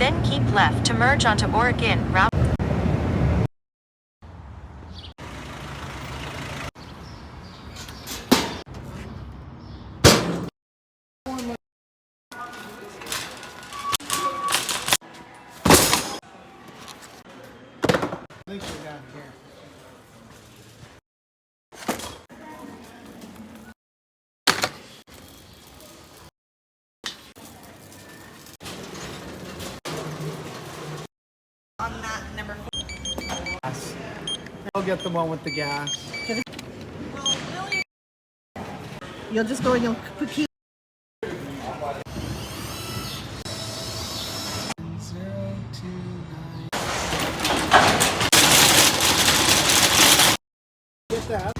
Then keep left to merge onto Oregon Route. I think we're down here. On that number 4. Gas. I'll get the one with the gas. You'll just go and you'll put key. 029. Get that.